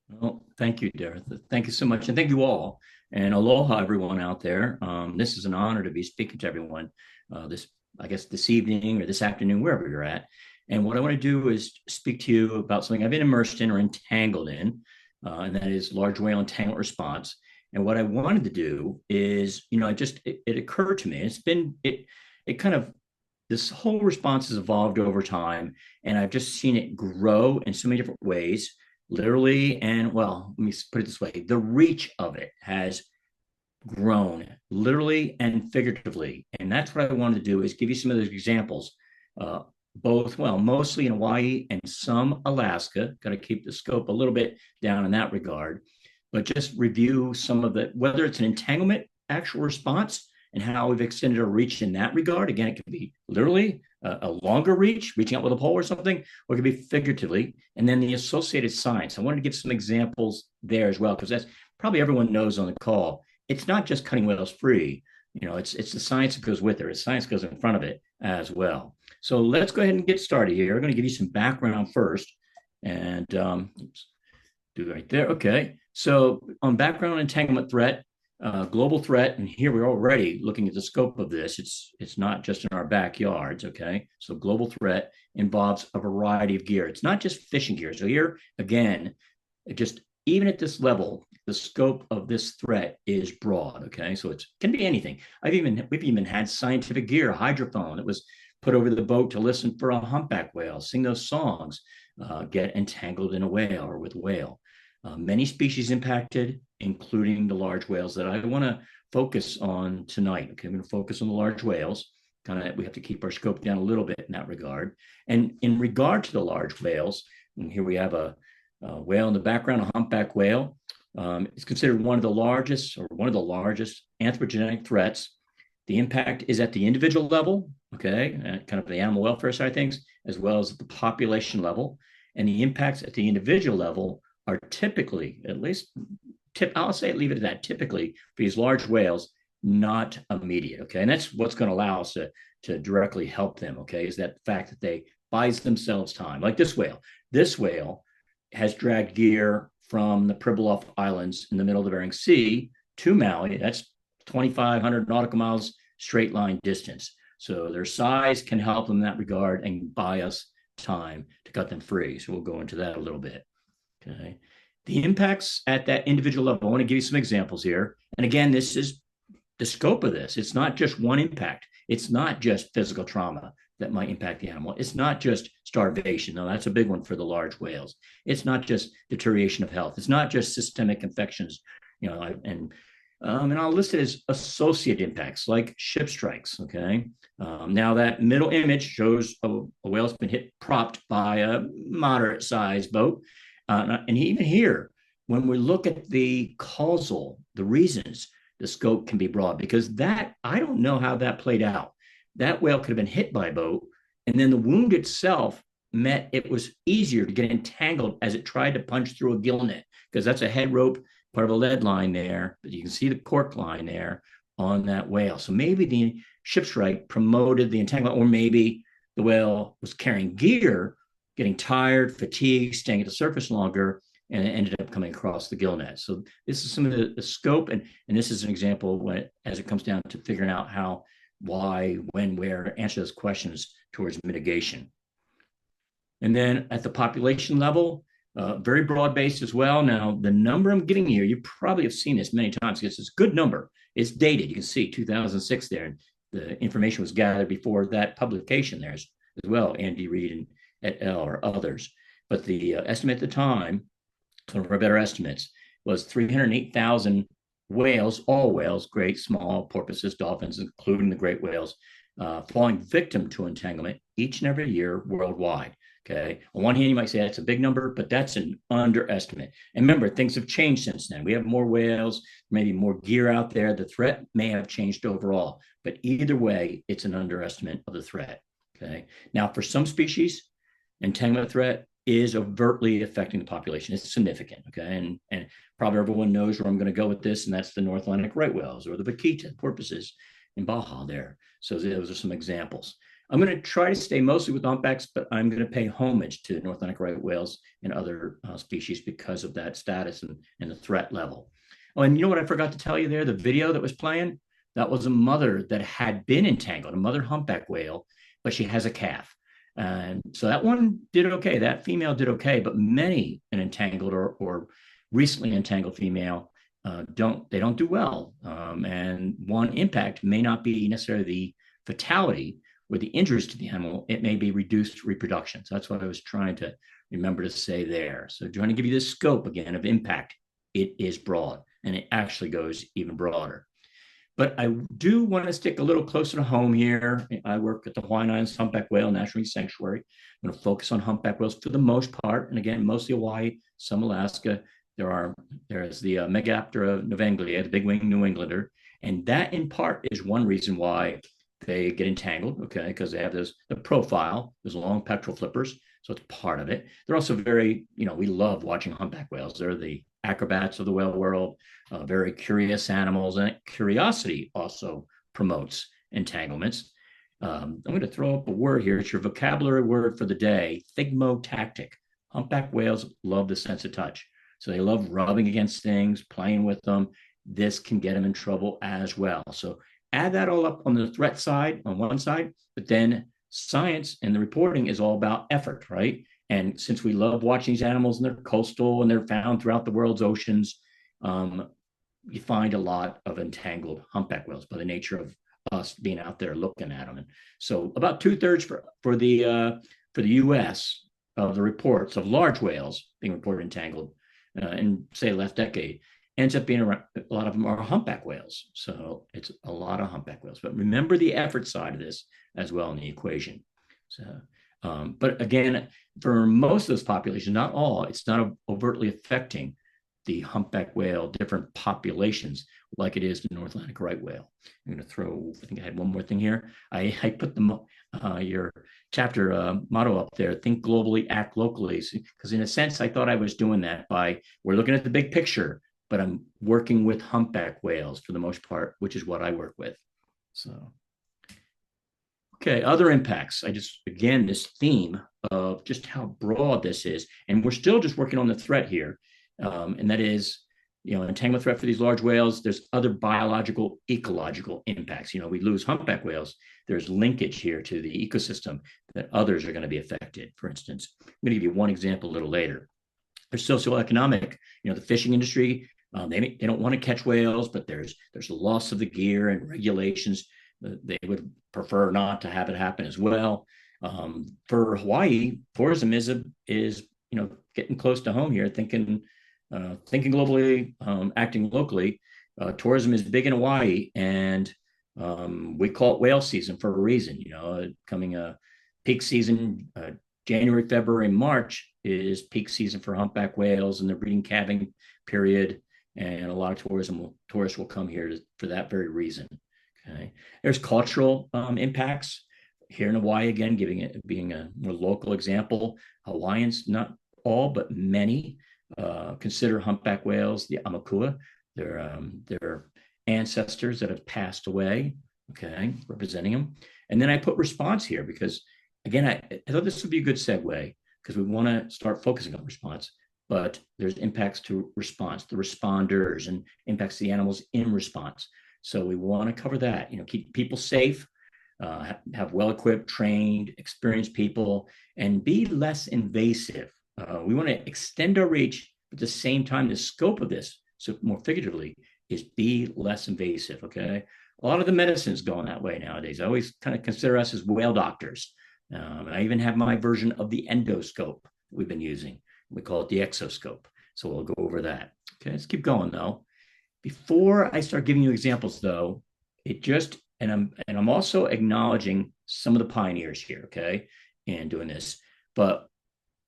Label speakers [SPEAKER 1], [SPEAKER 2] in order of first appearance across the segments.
[SPEAKER 1] Well, thank you, Dareth. Thank you so much. And thank you all. And aloha, everyone out there. This is an honor to be speaking to everyone I guess, this evening or this afternoon, wherever you're at. And what I want to do is speak to you about something I've been immersed in or entangled in, and that is large whale entanglement response. And what I wanted to do is, it occurred to me, it kind of, this whole response has evolved over time, and I've just seen it grow in so many different ways, literally. And well, let me put it this way: the reach of it has grown literally and figuratively. And that's what I wanted to do is give you some of those examples, both, well, mostly in Hawaii and some Alaska. Got to keep the scope a little bit down in that regard, but just review some of the, whether it's an entanglement actual response and how we've extended our reach in that regard. Again, it could be literally a longer reach, reaching out with a pole or something, or it could be figuratively. And then the associated science. I wanted to give some examples there as well, because that's probably everyone knows on the call. It's not just cutting whales free. It's the science that goes with it. It's science goes in front of it as well. So let's go ahead and get started here. I'm going to give you some background first, and do right there. Okay. So on background entanglement threat, global threat, and here we're already looking at the scope of this. It's not just in our backyards. Okay. So global threat involves a variety of gear. It's not just fishing gear. So here again, it just, even at this level, the scope of this threat is broad. Okay, so it can be anything. We've even had scientific gear, a hydrophone that was put over the boat to listen for a humpback whale, sing those songs, get entangled in a whale or with whale. Many species impacted, including the large whales that I want to focus on tonight. Okay, I'm going to focus on the large whales. Kind of, we have to keep our scope down a little bit in that regard. And in regard to the large whales, and here we have a whale in the background, a humpback whale. It's considered one of the largest anthropogenic threats. The impact is at the individual level, okay, kind of the animal welfare side of things, as well as at the population level. And the impacts at the individual level are typically, at least, I'll say, leave it at that, typically for these large whales, not immediate, okay? And that's what's going to allow us to directly help them, okay, is that fact that they buys themselves time. Like this whale. This whale has dragged gear from the Pribilof Islands in the middle of the Bering Sea to Maui. That's 2,500 nautical miles straight line distance. So their size can help them in that regard and buy us time to cut them free. So we'll go into that a little bit. Okay. The impacts at that individual level, I want to give you some examples here. And again, this is the scope of this. It's not just one impact. It's not just physical trauma that might impact the animal. It's not just starvation. No, that's a big one for the large whales. It's not just deterioration of health. It's not just systemic infections, and I'll list it as associated impacts like ship strikes. Okay. Now that middle image shows a whale that's been propped by a moderate sized boat. And even here, when we look at the reasons, the scope can be broad, because that, I don't know how that played out. That whale could have been hit by a boat, and then the wound itself meant it was easier to get entangled as it tried to punch through a gill net, because that's a head rope, part of a lead line there, but you can see the cork line there on that whale. So maybe the ship strike promoted the entanglement, or maybe the whale was carrying gear, getting tired, fatigued, staying at the surface longer, and it ended up coming across the gill net. So this is some of the scope, and this is an example when, as it comes down to figuring out how, why, when, where, answer those questions towards mitigation. And then at the population level, very broad based as well. Now, the number I'm getting here, you probably have seen this many times because it's a good number. It's dated. You can see 2006 there. And the information was gathered before that publication there as well, Andy Reid and et al. Or others. But the estimate at the time, one of our better estimates, was 308,000 whales, all whales, great, small, porpoises, dolphins, including the great whales, falling victim to entanglement each and every year worldwide. Okay. On one hand, you might say that's a big number, but that's an underestimate. And remember, things have changed since then. We have more whales, maybe more gear out there. The threat may have changed overall, but either way, it's an underestimate of the threat. Okay. Now, for some species, entanglement threat is overtly affecting the population. It's significant. Okay. And probably everyone knows where I'm going to go with this, and that's the North Atlantic right whales or the vaquita porpoises in Baja there. So those are some examples. I'm going to try to stay mostly with humpbacks, but I'm going to pay homage to North Atlantic right whales and other species because of that status and the threat level. Oh, and you know what I forgot to tell you there? The video that was playing, that was a mother that had been entangled, a mother humpback whale, but she has a calf. And so that one did okay. That female did okay, but many an entangled or recently entangled female don't do well. And one impact may not be necessarily the fatality or the injuries to the animal. It may be reduced reproduction. So that's what I was trying to remember to say there. So trying to give you the scope again of impact. It is broad, and it actually goes even broader. But I do want to stick a little closer to home here. I work at the Hawaiian Islands Humpback Whale National Sanctuary. I'm going to focus on humpback whales for the most part, and again, mostly Hawaii, some Alaska. There's the Megaptera novanglia, the big wing New Englander, and that in part is one reason why they get entangled. Okay, because they have the profile, those long pectoral flippers, so it's part of it. They're also very, we love watching humpback whales. They're the acrobats of the whale world, very curious animals, and curiosity also promotes entanglements. I'm going to throw up a word here. It's your vocabulary word for the day, thigmotactic. Humpback whales love the sense of touch. So they love rubbing against things, playing with them. This can get them in trouble as well. So add that all up on the threat side, on one side, but then science and the reporting is all about effort, right? And since we love watching these animals and they're coastal and they're found throughout the world's oceans, you find a lot of entangled humpback whales by the nature of us being out there looking at them. And so about 2/3 for the U.S. of the reports of large whales being reported entangled in say the last decade ends up being a lot of them are humpback whales. So it's a lot of humpback whales. But remember the effort side of this as well in the equation. So, but again, for most of those populations, not all, it's not overtly affecting the humpback whale, different populations like it is the North Atlantic right whale. I'm going to throw, I think I had one more thing here. I put your chapter motto up there, think globally, act locally. Because in a sense, I thought I was doing that we're looking at the big picture, but I'm working with humpback whales for the most part, which is what I work with. So, okay, other impacts. Again, this theme of just how broad this is, and we're still just working on the threat here. And that is, entanglement threat for these large whales. There's other biological, ecological impacts. We lose humpback whales. There's linkage here to the ecosystem that others are going to be affected. For instance, I'm going to give you one example a little later. There's socioeconomic, the fishing industry. They don't want to catch whales, but there's the loss of the gear and regulations. They would prefer not to have it happen as well. For Hawaii, tourism is getting close to home here, thinking globally, acting locally. Tourism is big in Hawaii, and we call it whale season for a reason. Coming peak season, January, February, March is peak season for humpback whales and the breeding calving period, and a lot of tourists will come here for that very reason. Okay, there's cultural impacts here in Hawaii. Again, being a more local example, Hawaiians, not all but many, consider humpback whales the Amakua, their ancestors that have passed away. Okay, representing them, and then I put response here because again, I thought this would be a good segue because we want to start focusing on response. But there's impacts to response, the responders, and impacts to the animals in response. So we want to cover that. Keep people safe, have well-equipped, trained, experienced people, and be less invasive. We want to extend our reach, but at the same time, the scope of this, so more figuratively, is be less invasive. Okay, a lot of the medicine's going that way nowadays. I always kind of consider us as whale doctors. I even have my version of the endoscope we've been using. We call it the exoscope. So we'll go over that. Okay, let's keep going though. Before I start giving you examples, though, I'm also acknowledging some of the pioneers here, okay, in doing this. But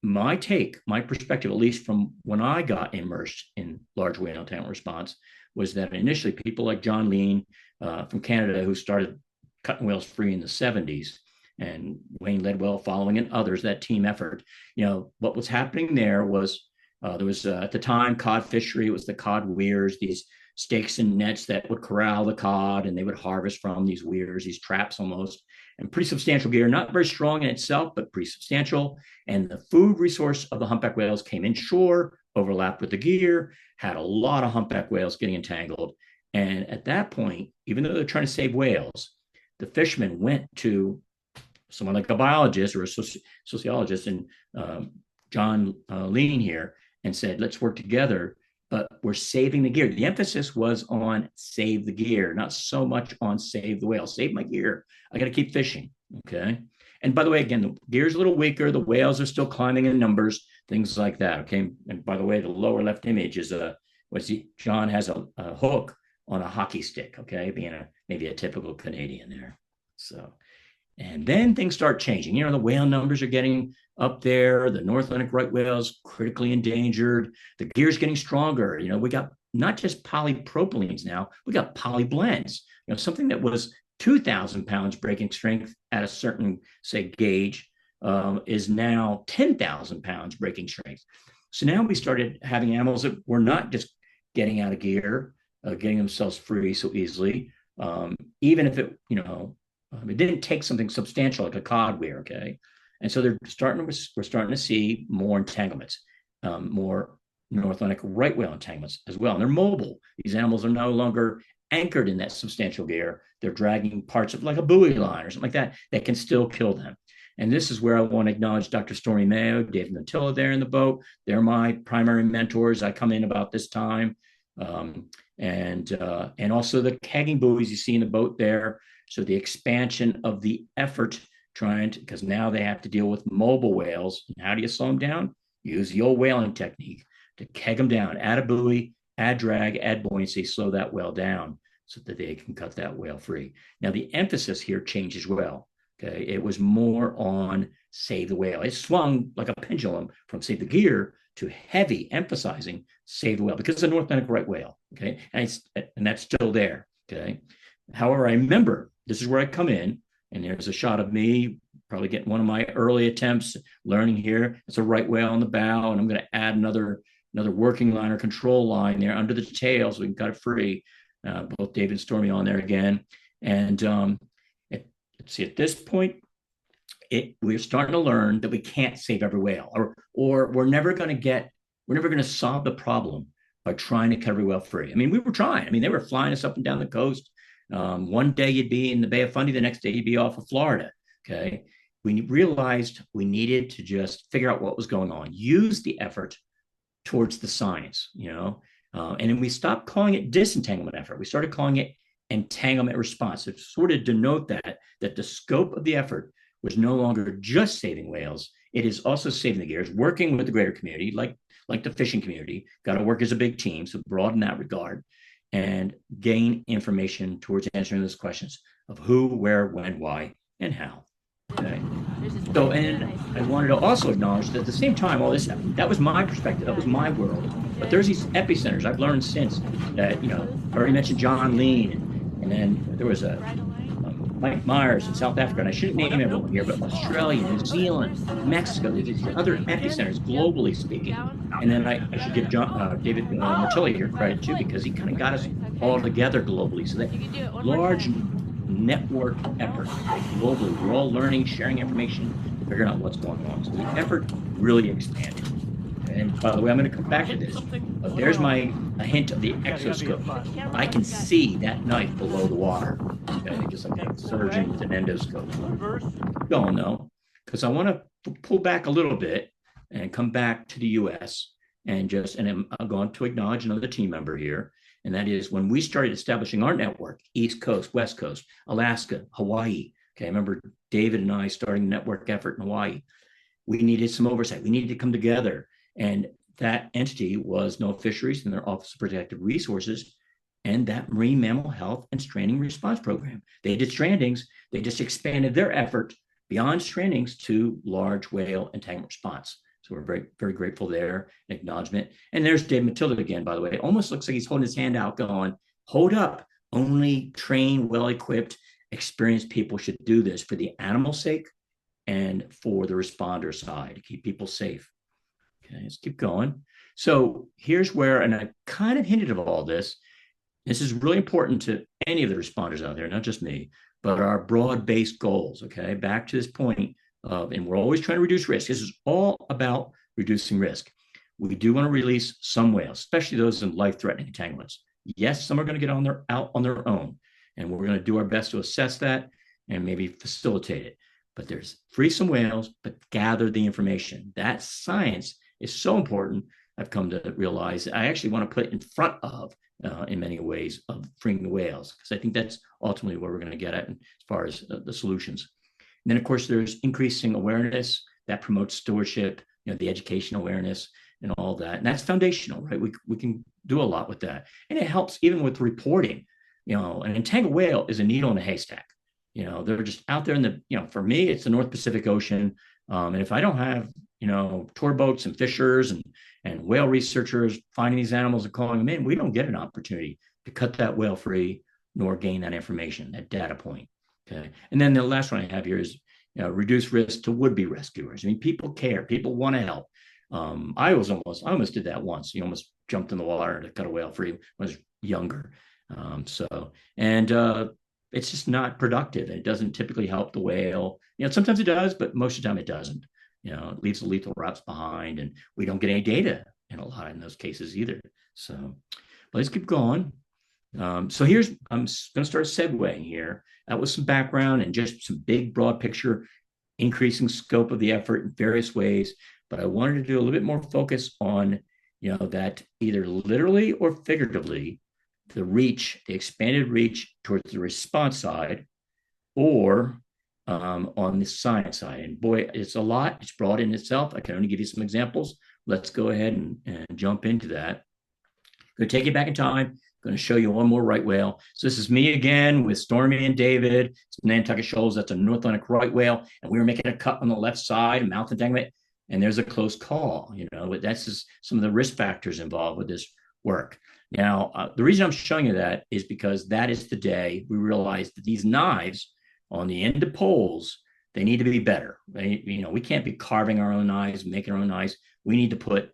[SPEAKER 1] my perspective, at least from when I got immersed in large whale entanglement response, was that initially people like John Lean from Canada, who started cutting whales free in the 70s, and Wayne Ledwell following and others, that team effort, what was happening there was there was at the time cod fishery. It was the cod weirs, these stakes and nets that would corral the cod, and they would harvest from these weirs, these traps almost. and pretty substantial gear, not very strong in itself, but pretty substantial. And the food resource of the humpback whales came inshore, overlapped with the gear, had a lot of humpback whales getting entangled. And at that point, even though they're trying to save whales, the fishermen went to someone like a biologist or a sociologist, and John Lean here, and said, let's work together, but we're saving the gear. The emphasis was on save the gear, not so much on save the whale. Save my gear. I got to keep fishing. Okay. And by the way, again, the gear's a little weaker. The whales are still climbing in numbers, things like that. Okay. And by the way, the lower left image is John has a hook on a hockey stick. Okay. Being maybe a typical Canadian there. So, and then things start changing. You know, the whale numbers are getting up there. The North Atlantic right whale's critically endangered. The gear's getting stronger. You know, we got not just polypropylenes now, we got polyblends. You know, something that was 2,000 pounds breaking strength at a certain, say, gauge is now 10,000 pounds breaking strength. So now we started having animals that were not just getting out of gear, getting themselves free so easily, even if it, you know, it didn't take something substantial like a cod weir, okay? And so we're starting to see more entanglements, more North Atlantic right whale entanglements as well. And they're mobile. These animals are no longer anchored in that substantial gear. They're dragging parts of like a buoy line or something like that that can still kill them. And this is where I want to acknowledge Dr. Stormy Mayo, David Matilla there in the boat. They're my primary mentors. I come in about this time. And also the kegging buoys you see in the boat there. So the expansion of the effort because now they have to deal with mobile whales. And how do you slow them down? Use the old whaling technique to keg them down, add a buoy, add drag, add buoyancy, slow that whale down so that they can cut that whale free. Now the emphasis here changed as well. Okay, it was more on save the whale. It swung like a pendulum from save the gear to heavy emphasizing save the whale because it's a North Atlantic right whale. Okay, and that's still there. Okay, however, I remember this is where I come in. And there's a shot of me probably getting one of my early attempts learning here. It's a right whale on the bow, and I'm going to add another working line or control line there under the tail so we can cut it free. Both David and Stormy on there again. And let's see, at this point, we're starting to learn that we can't save every whale, or we're never going to solve the problem by trying to cut every whale free. I mean, we were trying. I mean, they were flying us up and down the coast. One day you'd be in the Bay of Fundy, the next day you'd be off of Florida. Okay. We realized we needed to just figure out what was going on, use the effort towards the science, you know, and then we stopped calling it disentanglement effort. We started calling it entanglement response. It sort of denote that the scope of the effort was no longer just saving whales. It is also saving the gears, working with the greater community, like the fishing community, got to work as a big team. So broad in that regard, and gain information towards answering those questions of who, where, when, why, and how. Okay. So, and I wanted to also acknowledge that at the same time, all this, that was my perspective, that was my world. But there's these epicenters I've learned since that, you know, I already mentioned John Lean, and then there was a Mike Myers in South Africa, and I shouldn't name everyone here, but Australia, New Zealand, Mexico, there's these other epicenters, globally speaking. And then I should give David Matilla here credit too, because he kind of got us all together globally. So that large network effort globally, we're all learning, sharing information, figuring out what's going on. So the effort really expanded. And by the way, I'm going to come back to this, but there's a hint of the exoscope. I can see that knife below the water, okay, just like a surgeon with an endoscope. Don't know, because I want to pull back a little bit and come back to the U.S. and I'm going to acknowledge another team member here, and that is when we started establishing our network, East Coast, West Coast, Alaska, Hawaii. Okay, I remember David and I starting a network effort in Hawaii. We needed some oversight. We needed to come together. And that entity was NOAA Fisheries and their Office of Protected Resources and that Marine Mammal Health and Stranding Response Program. They did strandings. They just expanded their effort beyond strandings to large whale entanglement response. So we're very, very grateful there, acknowledgement. And there's Dave Matilla again, by the way. It almost looks like he's holding his hand out going, hold up, only trained, well-equipped, experienced people should do this for the animal's sake and for the responder side to keep people safe. Okay, let's keep going. So here's where, and I kind of hinted of all this. This is really important to any of the responders out there, not just me. but our broad-based goals, okay? Back to this point of, and we're always trying to reduce risk. This is all about reducing risk. We do want to release some whales, especially those in life-threatening entanglements. Yes, some are going to get out on their own, and we're going to do our best to assess that and maybe facilitate it. But there's free some whales, but gather the information. That science is so important. I've come to realize I actually want to put in front of, in many ways, of freeing the whales, because I think that's ultimately where we're going to get at as far as the solutions. And then, of course, there's increasing awareness that promotes stewardship, the educational awareness and all that. And that's foundational, right? We can do a lot with that. And it helps even with reporting. An entangled whale is a needle in a haystack. They're just out there in for me, it's the North Pacific Ocean. And if I don't have, tour boats and fishers and whale researchers finding these animals and calling them in, we don't get an opportunity to cut that whale free nor gain that information, that data point. Okay. And then the last one I have here is reduce risk to would-be rescuers. I mean, people care, people want to help. I almost did that once. You almost jumped in the water to cut a whale free when I was younger. It's just not productive. It doesn't typically help the whale. Sometimes it does, but most of the time it doesn't. It leaves the lethal routes behind, and we don't get any data in those cases either. So let's keep going. I'm going to start segueing here. That was some background and just some big, broad picture, increasing scope of the effort in various ways. But I wanted to do a little bit more focus on, that either literally or figuratively, the expanded reach towards the response side, or on the science side. And boy, it's a lot. It's broad in itself. I can only give you some examples. Let's go ahead and jump into that. I'm going to take you back in time. Going to show you one more right whale. So this is me again with Stormy and David. It's Nantucket Shoals. That's a North Atlantic right whale. And we were making a cut on the left side, mouth entanglement, and there's a close call. That's just some of the risk factors involved with this work. Now, the reason I'm showing you that is because that is the day we realized that these knives on the end of poles, they need to be better. We can't be carving our own knives, making our own knives. We need to put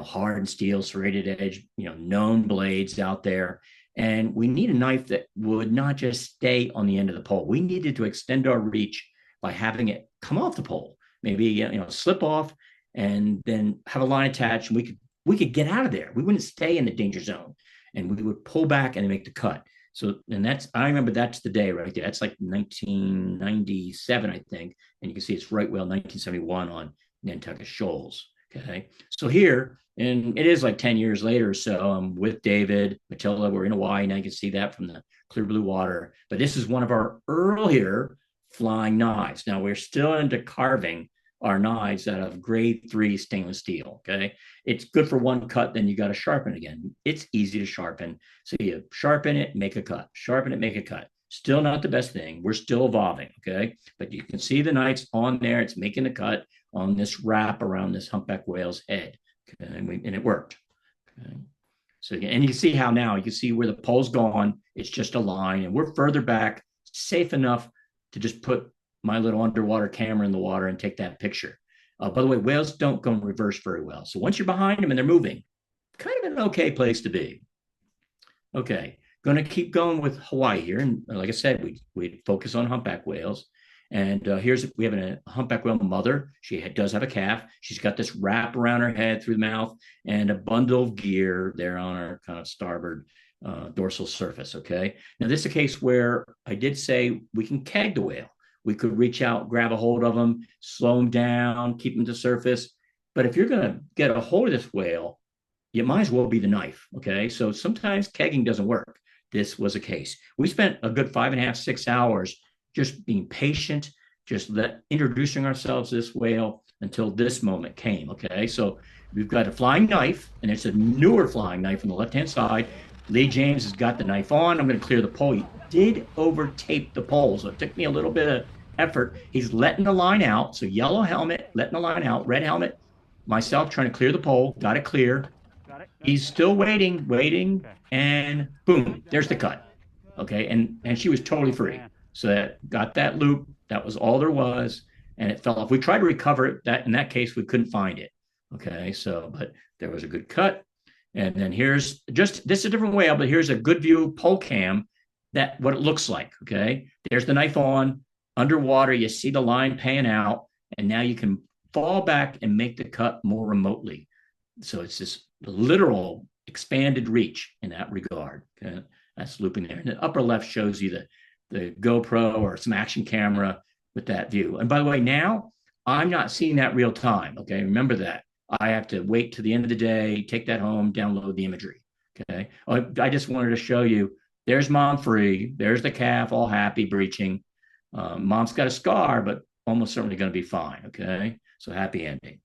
[SPEAKER 1] hardened steel, serrated edge, known blades out there. And we need a knife that would not just stay on the end of the pole. We needed to extend our reach by having it come off the pole, maybe, slip off and then have a line attached, and we could get out of there. We wouldn't stay in the danger zone, and we would pull back and make the cut. So, I remember that's the day right there. That's like 1997, I think. And you can see it's right whale 1971 on Nantucket Shoals. Okay. So here, and it is like 10 years later or so, I'm with David, Matilda, we're in Hawaii. Now you can see that from the clear blue water. But this is one of our earlier flying knives. Now we're still into carving our knives out of grade 3 stainless steel. Okay. It's good for one cut, then you got to sharpen it again. It's easy to sharpen. So you sharpen it, make a cut, sharpen it, make a cut. Still not the best thing. We're still evolving. Okay. But you can see the knife's on there. It's making the cut on this wrap around this humpback whale's head. Okay. And it worked. Okay. So, and you can see how now you can see where the pole's gone. It's just a line, and we're further back, safe enough to just put my little underwater camera in the water and take that picture. By the way, whales don't go in reverse very well. So once you're behind them and they're moving, kind of an okay place to be. Okay, going to keep going with Hawaii here. And like I said, we focus on humpback whales. And we have a humpback whale mother. She does have a calf. She's got this wrap around her head through the mouth and a bundle of gear there on her kind of starboard dorsal surface. Okay. Now this is a case where I did say we can keg the whale. We could reach out, grab a hold of them, slow them down, keep them to surface. But if you're going to get a hold of this whale, you might as well be the knife. Okay. So sometimes kegging doesn't work. This was a case. We spent a good 5.5, 6 hours just being patient, just introducing ourselves to this whale until this moment came. Okay. So we've got a flying knife, and it's a newer flying knife on the left-hand side. Lee James has got the knife on. I'm going to clear the pole. He did over tape the pole, so it took me a little bit of effort. He's letting the line out. So yellow helmet, letting the line out, red helmet, myself trying to clear the pole, got it clear. He's still waiting, and boom, there's the cut. Okay. And she was totally free. So that got that loop. That was all there was. And it fell off. We tried to recover it. In that case, we couldn't find it. Okay. So, but there was a good cut. And then this is a different whale, but here's a good view pole cam. that what it looks like. Okay, there's the knife on underwater. You see the line paying out, and now you can fall back and make the cut more remotely. So it's this literal expanded reach in that regard. Okay? That's looping there. And the upper left shows you the GoPro or some action camera with that view. And by the way, now I'm not seeing that real time. Okay, remember that. I have to wait to the end of the day, take that home, download the imagery. Okay, I just wanted to show you. There's mom free. There's the calf, all happy, breaching. Mom's got a scar, but almost certainly going to be fine. Okay, so happy ending.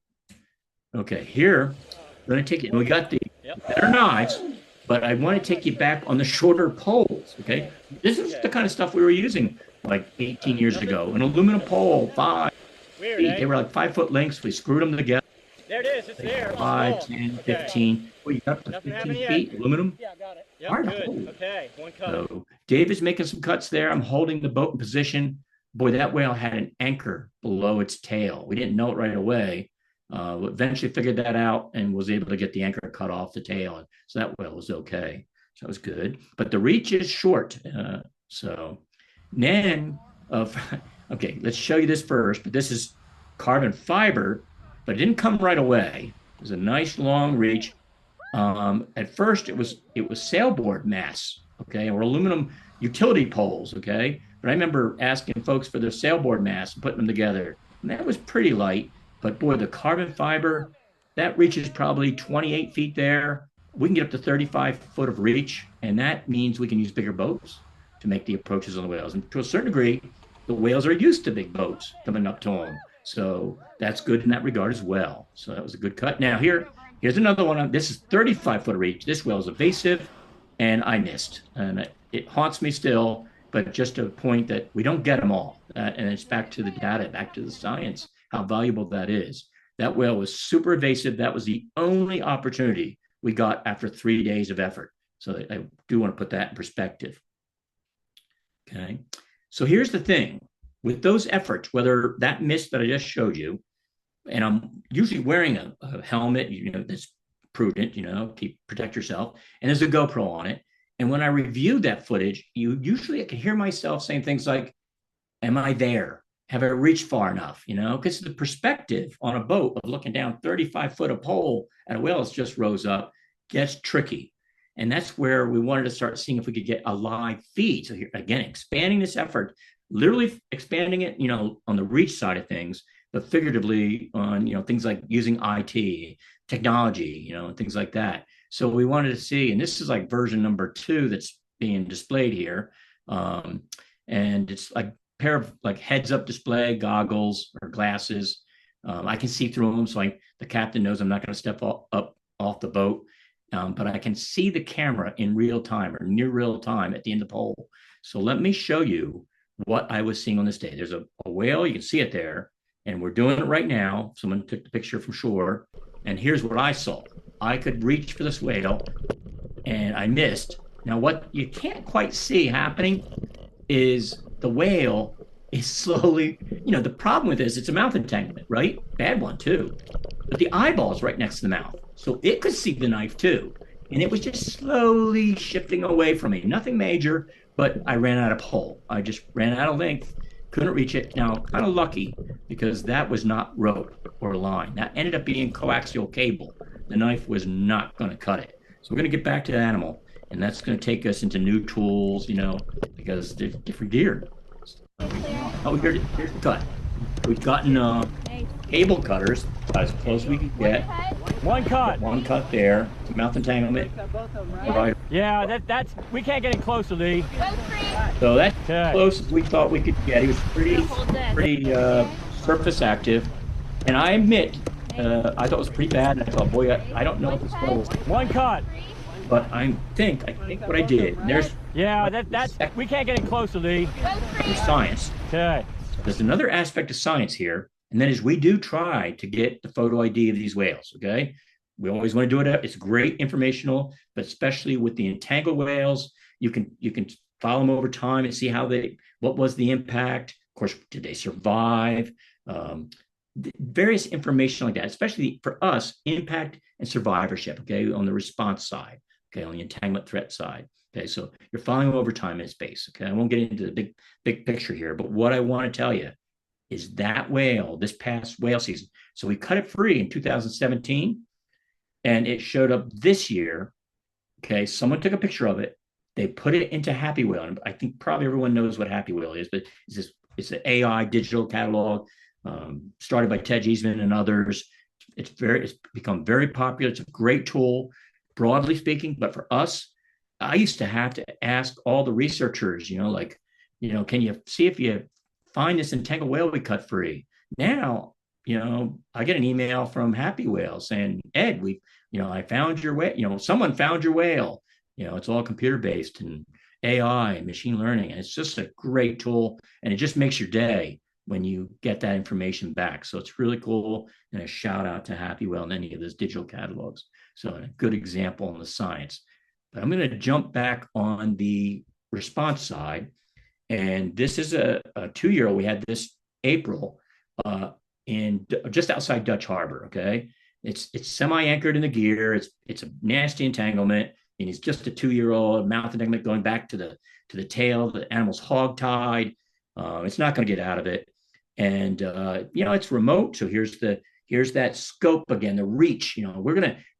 [SPEAKER 1] Okay, here, I'm going to take it. We got the better knives, but I want to take you back on the shorter poles. Okay, this is the kind of stuff we were using like 18 years ago. An aluminum pole, 5 feet. They were like 5-foot lengths. We screwed them together.
[SPEAKER 2] There it is. It's there.
[SPEAKER 1] 5, 10, 15. Well, you got up to 15 feet aluminum.
[SPEAKER 2] Yeah, got it. Yep,
[SPEAKER 1] Hard
[SPEAKER 2] good.
[SPEAKER 1] to hold.
[SPEAKER 2] Okay, one cut.
[SPEAKER 1] So Dave is making some cuts there. I'm holding the boat in position. Boy, that whale had an anchor below its tail. We didn't know it right away. Eventually figured that out and was able to get the anchor cut off the tail. So that whale was okay. So that was good. But the reach is short. So then, okay, let's show you this first. But this is carbon fiber, but it didn't come right away. It was a nice long reach. At first, it was sailboard masts, okay, or aluminum utility poles, okay. But I remember asking folks for their sailboard masts and putting them together, and that was pretty light. But boy, the carbon fiber, that reaches probably 28 feet there. We can get up to 35 foot of reach, and that means we can use bigger boats to make the approaches on the whales. And to a certain degree, the whales are used to big boats coming up to them. So that's good in that regard as well. So that was a good cut. Now here's another one. This is 35 foot reach. This whale is evasive, and I missed. And it haunts me still, but just a point that we don't get them all. And it's back to the data, back to the science, how valuable that is. That whale was super evasive. That was the only opportunity we got after 3 days of effort. So I do want to put that in perspective. Okay. So here's the thing. With those efforts, whether that miss that I just showed you, and I'm usually wearing a helmet, that's prudent, protect yourself, and there's a GoPro on it. And when I reviewed that footage, I can hear myself saying things like, am I there? Have I reached far enough? Because the perspective on a boat of looking down 35 foot of pole at a whale that's just rose up gets tricky. And that's where we wanted to start seeing if we could get a live feed. So here, again, expanding this effort, literally expanding it, on the reach side of things, but figuratively on, things like using IT, technology, things like that. So we wanted to see, and this is like version number 2 that's being displayed here. And it's like a pair of like heads up display goggles or glasses. I can see through them. So the captain knows I'm not going to step up off the boat. But I can see the camera in real time or near real time at the end of the pole. So let me show you what I was seeing on this day. There's a whale, you can see it there, and we're doing it right now. Someone took the picture from shore, and here's what I saw. I could reach for this whale, and I missed. Now, what you can't quite see happening is the whale is slowly, the problem with this, it's a mouth entanglement, right? Bad one too. But the eyeball is right next to the mouth. So it could see the knife too. And it was just slowly shifting away from me. Nothing major, but I ran out of pole. I just ran out of length, couldn't reach it. Now, kind of lucky because that was not rope or line. That ended up being coaxial cable. The knife was not going to cut it. So we're going to get back to the animal. And that's going to take us into new tools, because there's different gear. Oh, here's the cut. We've gotten cable cutters as close as we can get.
[SPEAKER 2] One cut.
[SPEAKER 1] One cut there. It's a mouth entanglement. Right.
[SPEAKER 2] Yeah, that's we can't get any closer, Lee.
[SPEAKER 1] So that's close as we thought we could get. He was pretty surface active, and I admit I thought it was pretty bad. And I thought, boy, I don't know what this was.
[SPEAKER 2] One cut.
[SPEAKER 1] But I think what I did. There's
[SPEAKER 2] that's we can't get any closer, Lee.
[SPEAKER 1] There's science.
[SPEAKER 2] Okay.
[SPEAKER 1] There's another aspect of science here, and that is we do try to get the photo ID of these whales. Okay, we always want to do it. It's great informational, but especially with the entangled whales, you can follow them over time and see what was the impact. Of course, did they survive? Various information like that, especially for us, impact and survivorship. Okay, on the response side. Okay, on the entanglement threat side. Okay, so you're following over time in space. Okay, I won't get into the big picture here, but what I want to tell you is that whale this past whale season. So we cut it free in 2017, and it showed up this year. Okay, someone took a picture of it. They put it into Happy Whale, and I think probably everyone knows what Happy Whale is, but it's an AI digital catalog started by Ted Eastman and others. It's become very popular. It's a great tool, broadly speaking. But for us, I used to have to ask all the researchers, like, can you see if you find this entangled whale we cut free? Now, I get an email from Happy Whale saying, Ed, I found your whale. Someone found your whale. It's all computer based and AI and machine learning. And it's just a great tool. And it just makes your day when you get that information back. So it's really cool. And a shout out to Happy Whale and any of those digital catalogs. So a good example in the science. But I'm going to jump back on the response side. And this is a 2-year-old. We had this April in just outside Dutch Harbor. Okay. It's semi-anchored in the gear. It's a nasty entanglement. And he's just a 2-year-old mouth entanglement going back to the tail. The animal's hog-tied. It's not going to get out of it. And it's remote. So here's that scope again, the reach.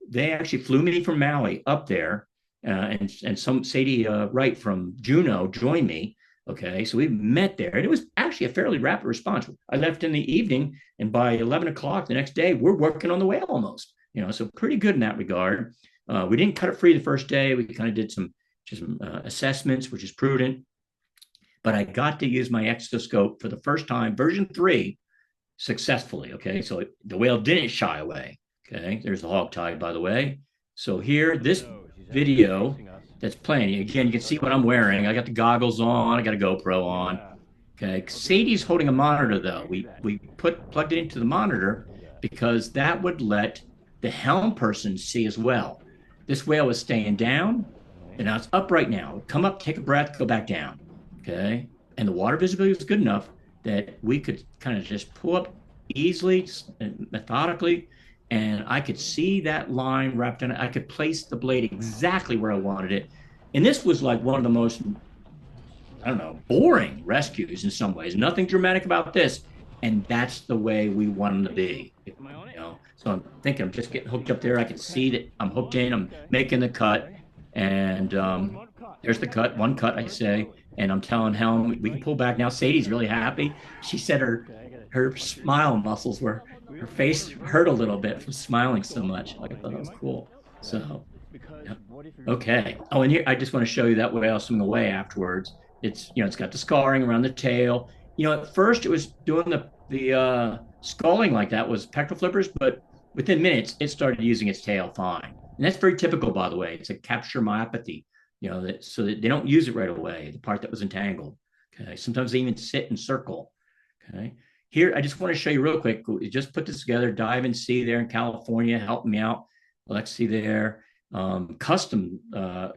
[SPEAKER 1] They actually flew me from Maui up there, and some Sadie Wright from Juneau joined me. Okay, so we met there, and it was actually a fairly rapid response. I left in the evening, and by 11 o'clock the next day, we're working on the whale almost. So pretty good in that regard. We didn't cut it free the first day. We kind of did some assessments, which is prudent. But I got to use my exoscope for the first time, version 3, successfully. Okay, so the whale didn't shy away. Okay, there's the hog tide, by the way. So here, this video that's playing, again, you can see what I'm wearing. I got the goggles on, I got a GoPro on. Okay, Sadie's holding a monitor though. We plugged it into the monitor because that would let the helm person see as well. This whale was staying down, and now it's up right now. Come up, take a breath, go back down. Okay, and the water visibility was good enough that we could kind of just pull up easily and methodically, and I could see that line wrapped in it. I could place the blade exactly where I wanted it. And this was like one of the most, I don't know, boring rescues in some ways. Nothing dramatic about this. And that's the way we want them to be. So I'm thinking I'm just getting hooked up there. I can see that I'm hooked in, I'm making the cut. And there's the cut, one cut, I say. And I'm telling Helm, we can pull back now. Sadie's really happy. She said her smile muscles her face hurt a little bit from smiling so much. I thought that was cool. So, yeah. Okay. Oh, and here, I just want to show you that whale swimming away afterwards. It's got the scarring around the tail. At first it was doing the sculling like that was pectoral flippers, but within minutes it started using its tail fine. And that's very typical, by the way. It's a capture myopathy. So that they don't use it right away, the part that was entangled. Okay. Sometimes they even sit and circle. Okay. Here, I just want to show you real quick. We just put this together, dive and see there in California, help me out. Let's see there. Custom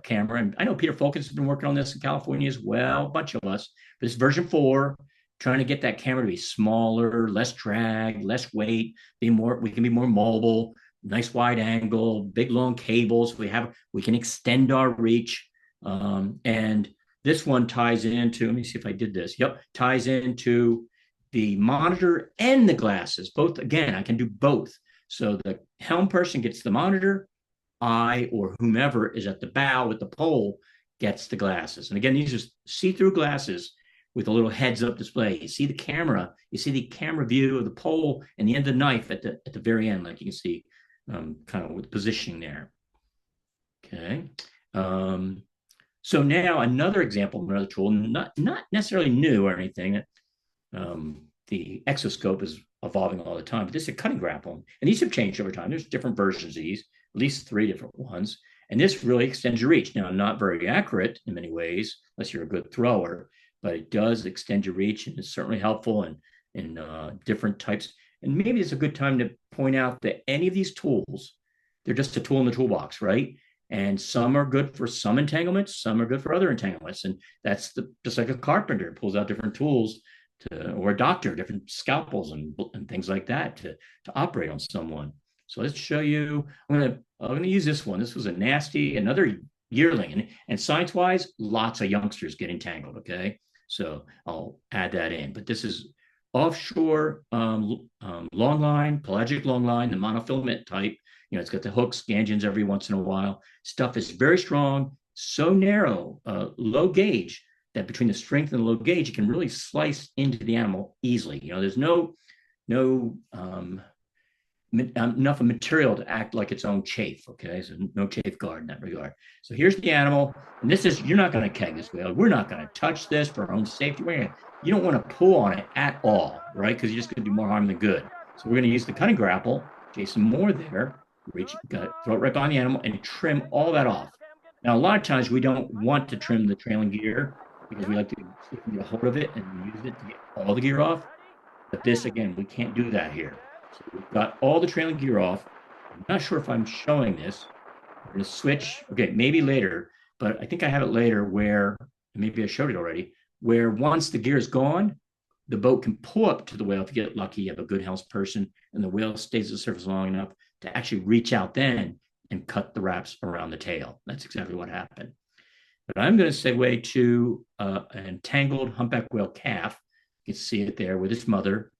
[SPEAKER 1] camera. And I know Peter Fulkins has been working on this in California as well, a bunch of us. But it's version 4, trying to get that camera to be smaller, less drag, less weight, we can be more mobile, nice wide angle, big long cables. We can extend our reach. And this one ties into, let me see if I did this. Yep, ties into the monitor and the glasses. Both, again, I can do both. So the helm person gets the monitor, I or whomever is at the bow with the pole gets the glasses. And again, these are see-through glasses with a little heads-up display. You see the camera view of the pole and the end of the knife at the very end, like you can see kind of with positioning there. Okay. So now another example of another tool, not necessarily new or anything. The exoscope is evolving all the time, but this is a cutting grapple. And these have changed over time. There's different versions of these, at least 3 different ones. And this really extends your reach. Now, not very accurate in many ways, unless you're a good thrower, but it does extend your reach, and it's certainly helpful in different types. And maybe it's a good time to point out that any of these tools, they're just a tool in the toolbox, right? And some are good for some entanglements, some are good for other entanglements. And that's just like a carpenter pulls out different tools or a doctor, different scalpels and things like that to operate on someone. So let's show you. I'm gonna use this one. This was another yearling. And science-wise, lots of youngsters get entangled, okay? So I'll add that in. But this is offshore long line, pelagic long line, the monofilament type. It's got the hooks, scansions every once in a while. Stuff is very strong, so narrow, low gauge, that between the strength and the low gauge, you can really slice into the animal easily. There's no enough of material to act like its own chafe. Okay, so no chafe guard in that regard. So here's the animal, and you're not going to keg this whale. We're not going to touch this for our own safety. You don't want to pull on it at all, right? Because you're just going to do more harm than good. So we're going to use the cutting grapple. Jason Moore there, throw it right behind the animal and trim all that off. Now, a lot of times we don't want to trim the trailing gear because we like to get a hold of it and use it to get all the gear off. But this, again, we can't do that here. So we've got all the trailing gear off. I'm not sure if I'm showing this. I'm going to switch. Okay, maybe later, but I think I have it later where, maybe I showed it already, where once the gear is gone, the boat can pull up to the whale if you get lucky, you have a good health person, and the whale stays at the surface long enough to actually reach out then and cut the wraps around the tail. That's exactly what happened. But I'm going to segue to an entangled humpback whale calf. You can see it there with its mother.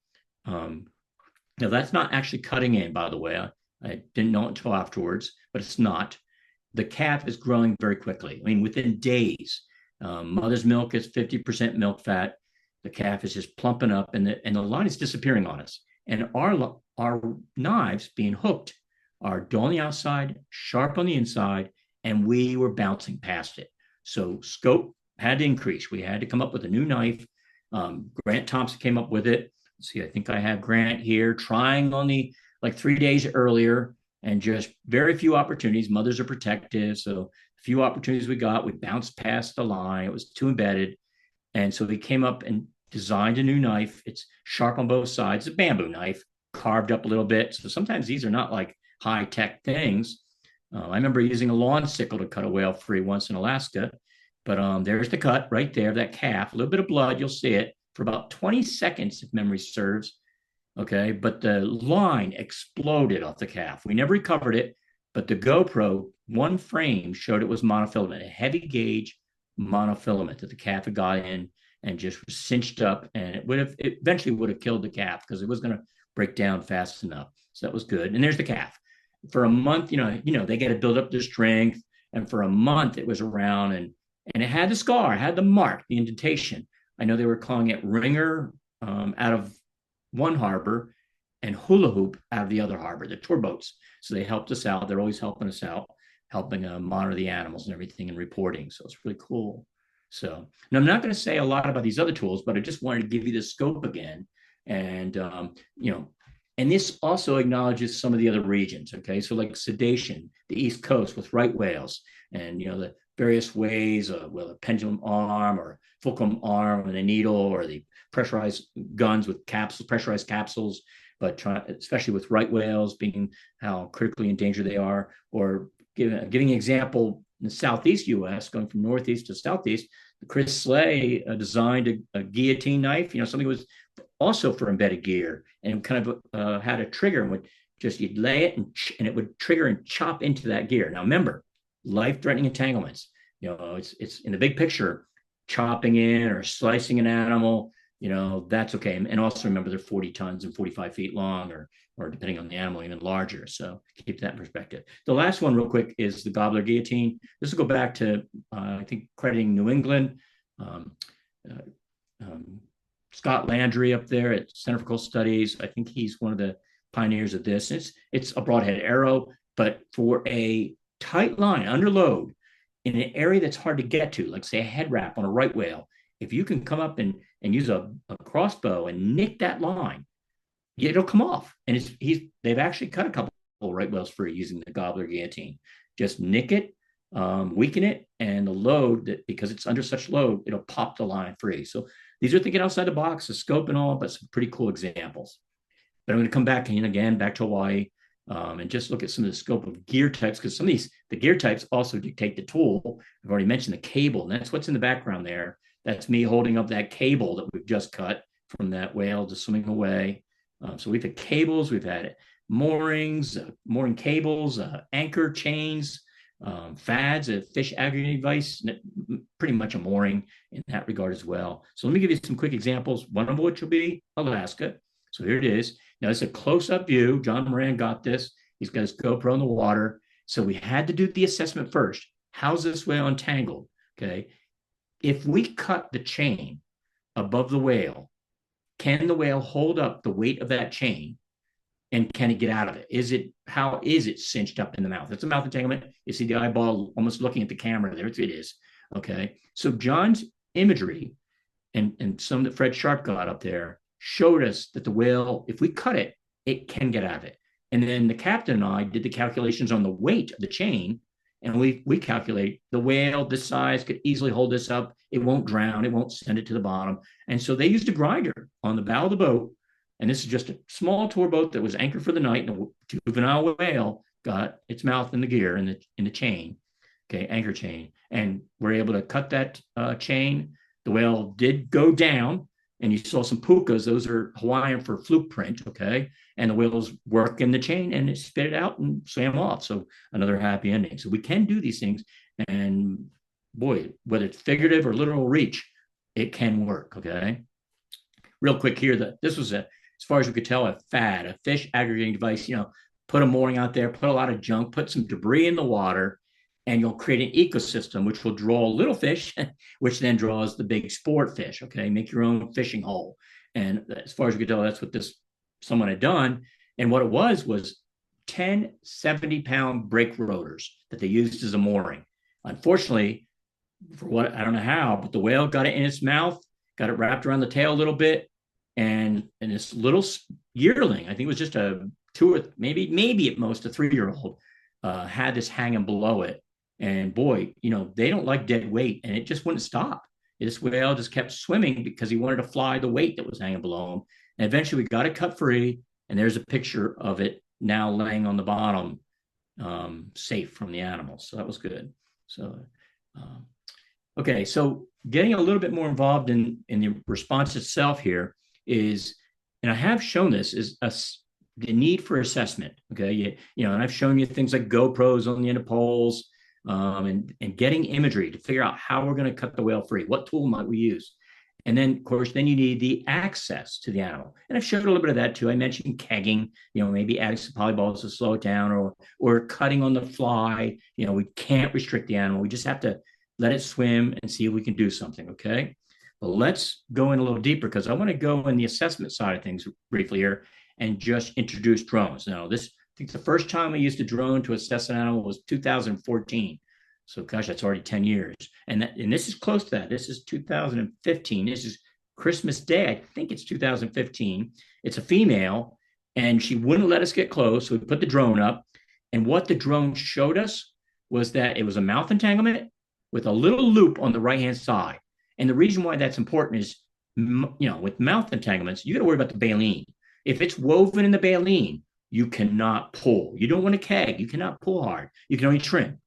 [SPEAKER 1] Now, that's not actually cutting in, by the way. I didn't know it until afterwards, but it's not. The calf is growing very quickly. I mean, within days, mother's milk is 50% milk fat. The calf is just plumping up, and the line is disappearing on us. And our knives being hooked are dull on the outside, sharp on the inside, and we were bouncing past it. So scope had to increase. We had to come up with a new knife. Grant Thompson came up with it. Let's see, I think I have Grant here trying on like 3 days earlier, and just very few opportunities. Mothers are protective, so a few opportunities we got, we bounced past the line. It was too embedded. And so we came up and designed a new knife. It's sharp on both sides, a bamboo knife, carved up a little bit. So sometimes these are not like high-tech things. I remember using a lawn sickle to cut a whale free once in Alaska. But there's the cut right there, that calf, a little bit of blood, you'll see it, for about 20 seconds, if memory serves. Okay, but the line exploded off the calf. We never recovered it, but the GoPro, one frame showed it was monofilament, a heavy gauge monofilament that the calf had got in and just cinched up, and it eventually would have killed the calf because it was going to break down fast enough. So that was good. And there's the calf. For a month, they get to build up their strength, and for a month it was around, and it had the scar, it had the mark, the indentation. I know they were calling it ringer out of one harbor and hula hoop out of the other harbor, the tour boats. So they helped us out. They're always helping us out, helping monitor the animals and everything and reporting. So it's really cool. So, and I'm not going to say a lot about these other tools, but I just wanted to give you the scope again. And, and this also acknowledges some of the other regions. Okay. So like sedation, the East Coast with right whales, and, the various ways, with a pendulum arm or fulcrum arm and a needle, or the pressurized guns with pressurized capsules, but especially with right whales being how critically endangered they are. Or giving an example in the Southeast U.S., going from Northeast to Southeast, Chris Slay designed a guillotine knife, something was also for embedded gear, and kind of had a trigger, and you'd lay it and it would trigger and chop into that gear. Now remember, life-threatening entanglements. It's in the big picture, chopping in or slicing an animal, that's okay. And also remember, they're 40 tons and 45 feet long, or depending on the animal, even larger. So keep that in perspective. The last one real quick is the gobbler guillotine. This will go back to, I think, crediting New England. Scott Landry up there at Center for Coastal Studies. I think he's one of the pioneers of this. It's a broadhead arrow, but for a tight line under load in an area that's hard to get to, like say a head wrap on a right whale, if you can come up and use a crossbow and nick that line, it'll come off. And they've actually cut a couple of right whales free using the gobbler guillotine. Just nick it, weaken it, and the load, because it's under such load, it'll pop the line free. So these are thinking outside the box, the scope and all, but some pretty cool examples. But I'm going to come back to Hawaii, and just look at some of the scope of gear types, because some of the gear types also dictate the tool. I've already mentioned the cable, and that's what's in the background there. That's me holding up that cable that we've just cut from that whale just swimming away. So we've had cables, we've had moorings, mooring cables, anchor chains, Fads, a fish aggregating device, pretty much a mooring in that regard as well. So let me give you some quick examples, one of which will be Alaska. So here it is. Now it's a close-up view. John Moran got this. He's got his GoPro in the water. So we had to do the assessment first. How's this whale entangled? Okay. If we cut the chain above the whale, can the whale hold up the weight of that chain? And can it get out of it? How is it cinched up in the mouth? It's a mouth entanglement. You see the eyeball almost looking at the camera. There it is. Okay. So John's imagery and some that Fred Sharp got up there showed us that the whale, if we cut it, it can get out of it. And then the captain and I did the calculations on the weight of the chain. And we calculate the whale this size could easily hold this up. It won't drown. It won't send it to the bottom. And so they used a grinder on the bow of the boat. And this is just a small tour boat that was anchored for the night. And a juvenile whale got its mouth in the gear in the chain, okay, anchor chain. And we're able to cut that chain. The whale did go down, and you saw some pukas. Those are Hawaiian for fluke print, okay? And the whale's working the chain, and it spit it out and swam off. So another happy ending. So we can do these things. And boy, whether it's figurative or literal reach, it can work, okay? Real quick here, that this was as far as we could tell, a fad, a fish aggregating device. Put a mooring out there, put a lot of junk, put some debris in the water, and you'll create an ecosystem which will draw little fish, which then draws the big sport fish. Okay, make your own fishing hole. And as far as we could tell, that's what someone had done. And what it was 10 70-pound brake rotors that they used as a mooring. Unfortunately, for what I don't know how, but the whale got it in its mouth, got it wrapped around the tail a little bit, and this little yearling, I think it was just a 2 or maybe at most a 3-year-old, had this hanging below it. And boy, they don't like dead weight, and it just wouldn't stop. This whale just kept swimming because he wanted to fly the weight that was hanging below him. And eventually we got it cut free, and there's a picture of it now laying on the bottom, safe from the animals. So that was good. So, okay, so getting a little bit more involved in the response itself here is, and I have shown this, is the need for assessment. Okay, and I've shown you things like GoPros on the end of poles, and getting imagery to figure out how we're going to cut the whale free. What tool might we use? And then, of course, then you need the access to the animal. And I've showed a little bit of that too. I mentioned kegging, maybe adding some polyballs to slow it down, or cutting on the fly. We can't restrict the animal. We just have to let it swim and see if we can do something. Okay. But let's go in a little deeper, because I want to go in the assessment side of things briefly here and just introduce drones. Now, I think the first time I used a drone to assess an animal was 2014. So, gosh, that's already 10 years. And this is close to that. This is 2015. This is Christmas Day. I think it's 2015. It's a female, and she wouldn't let us get close. So we put the drone up. And what the drone showed us was that it was a mouth entanglement with a little loop on the right-hand side. And the reason why that's important is, with mouth entanglements, you got to worry about the baleen. If it's woven in the baleen, you cannot pull. You don't want to keg. You cannot pull hard. You can only trim.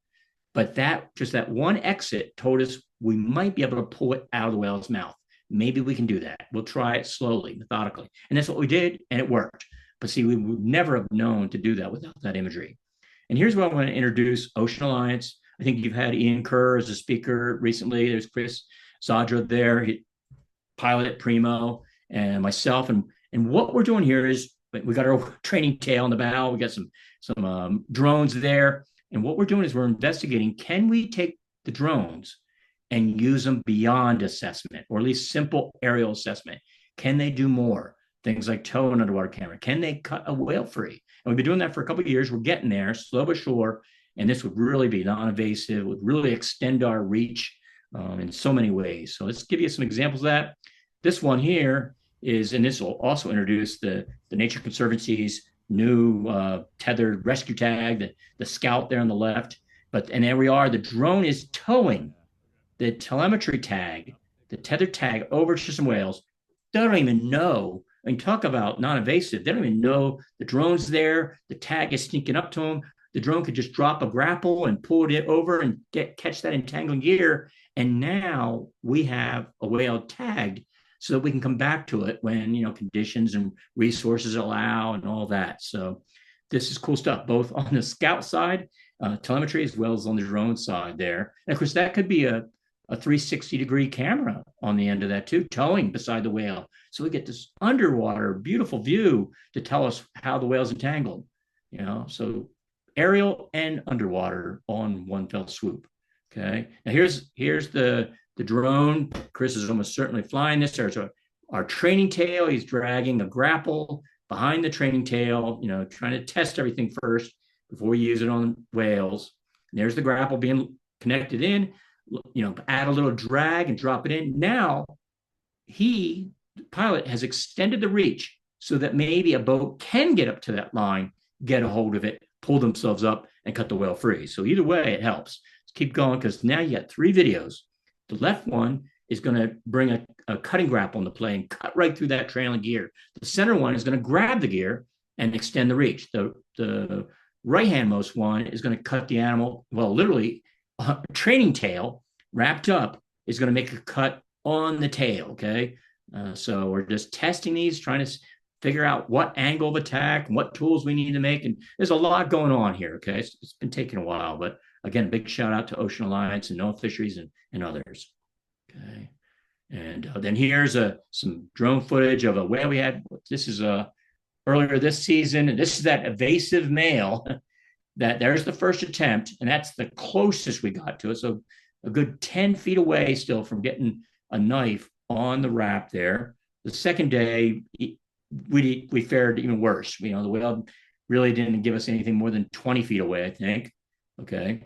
[SPEAKER 1] But that one exit told us we might be able to pull it out of the whale's mouth. Maybe we can do that. We'll try it slowly, methodically. And that's what we did, and it worked. But see, we would never have known to do that without that imagery. And here's what I want to introduce Ocean Alliance. I think you've had Ian Kerr as a speaker recently. There's Chris Zadra there, pilot Primo, and myself. And what we're doing here is we got our training tail on the bow. We got some drones there. And what we're doing is we're investigating, can we take the drones and use them beyond assessment, or at least simple aerial assessment? Can they do more? Things like tow an underwater camera. Can they cut a whale free? And we've been doing that for a couple of years. We're getting there, slow but sure. And this would really be non-invasive, would really extend our reach in so many ways. So let's give you some examples of that. This one here is, and this will also introduce the Nature Conservancy's new tethered rescue tag, the Scout there on the left. And there we are. The drone is towing the telemetry tag, the tethered tag, over to some whales. They don't even know. I mean, talk about non-invasive. They don't even know the drone's there. The tag is sneaking up to them. The drone could just drop a grapple and pull it over and catch that entangling gear. And now we have a whale tagged so that we can come back to it when, conditions and resources allow and all that. So this is cool stuff, both on the scout side, telemetry, as well as on the drone side there. And of course, that could be a 360-degree camera on the end of that too, towing beside the whale. So we get this underwater, beautiful view to tell us how the whale's entangled, so aerial and underwater on one fell swoop. Okay. Now here's the drone. Chris is almost certainly flying this. There's our training tail. He's dragging a grapple behind the training tail, trying to test everything first before we use it on whales. And there's the grapple being connected in, add a little drag and drop it in. Now the pilot has extended the reach so that maybe a boat can get up to that line, get a hold of it, pull themselves up and cut the whale free. So either way, it helps. Let's keep going, because now you got 3 videos. The left one is going to bring a cutting grapple into play and cut right through that trailing gear. The center one is going to grab the gear and extend the reach. The right-handmost one is going to cut the animal, well, literally, a training tail wrapped up is going to make a cut on the tail, okay? So we're just testing these, trying to figure out what angle of attack, what tools we need to make. And there's a lot going on here, okay? It's been taking a while, but again, a big shout out to Ocean Alliance and NOAA Fisheries and others. Okay. And then here's some drone footage of a whale we had. This is earlier this season, and this is that evasive male. There's the first attempt, and that's the closest we got to it. So a good 10 feet away still from getting a knife on the wrap there. The second day, we fared even worse. The whale really didn't give us anything more than 20 feet away, I think. Okay.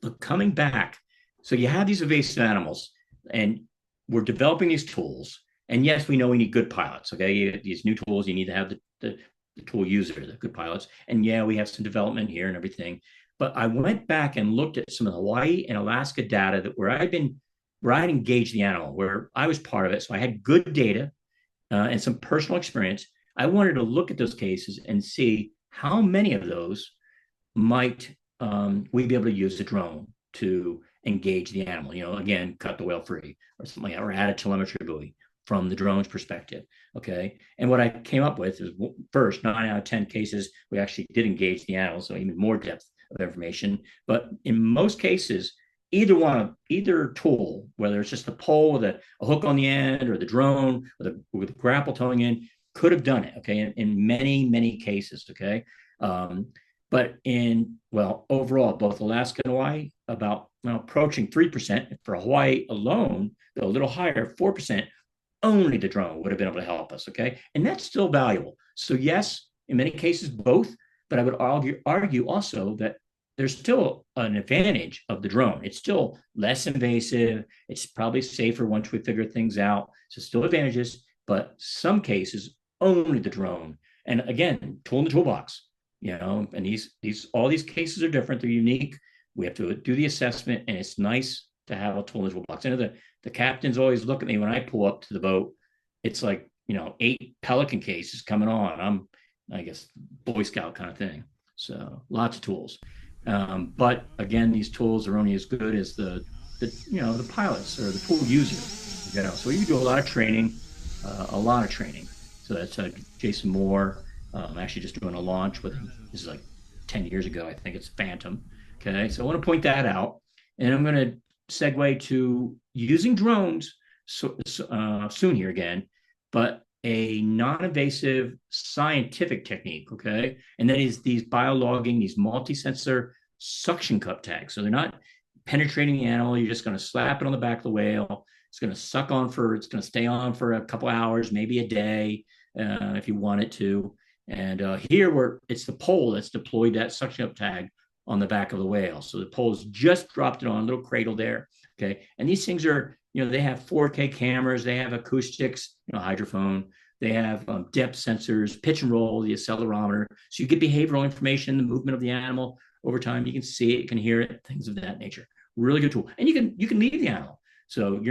[SPEAKER 1] But coming back, so you have these evasive animals, and we're developing these tools. And yes, we know we need good pilots. Okay. These new tools, you need to have the tool user, the good pilots. And yeah, we have some development here and everything. But I went back and looked at some of the Hawaii and Alaska data where I'd engaged the animal, where I was part of it. So I had good data and some personal experience. I wanted to look at those cases and see how many of those might we be able to use the drone to engage the animal, again, cut the whale free or something like that, or add a telemetry buoy from the drone's perspective. Okay. And what I came up with is, first, 9 out of 10 cases, we actually did engage the animal. So even more depth of information. But in most cases, either tool, whether it's just a pole with a hook on the end, or the drone with a grapple towing in, could have done it. Okay. In many, many cases. Okay. But overall, both Alaska and Hawaii, about approaching 3%. For Hawaii alone, though a little higher, 4%, only the drone would have been able to help us, okay? And that's still valuable. So yes, in many cases, both, but I would argue also that there's still an advantage of the drone. It's still less invasive. It's probably safer once we figure things out. So still advantages, but some cases, only the drone. And again, tool in the toolbox. And all these cases are different. They're unique. We have to do the assessment, and it's nice to have a tool in the toolbox. I know the captains always look at me when I pull up to the boat. It's like, 8 Pelican cases coming on. I'm, I guess, Boy Scout kind of thing. So lots of tools. But again, these tools are only as good as the pilots or the tool user. So you do a lot of training. So that's Jason Moore. I'm actually just doing a launch with him. This is like 10 years ago. I think it's Phantom. Okay. So I want to point that out. And I'm going to segue to using drones soon here again, but a non-invasive scientific technique. Okay. And that is these biologging, these multi-sensor suction cup tags. So they're not penetrating the animal. You're just going to slap it on the back of the whale. It's going to it's going to stay on for a couple hours, maybe a day, if you want it to. And here it's the pole that's deployed that suction up tag on the back of the whale. So the pole's just dropped it on a little cradle there. Okay. And these things are, they have 4K cameras, they have acoustics, hydrophone, they have depth sensors, pitch and roll, the accelerometer. So you get behavioral information, the movement of the animal over time. You can see it, you can hear it, things of that nature. Really good tool. And you can leave the animal. So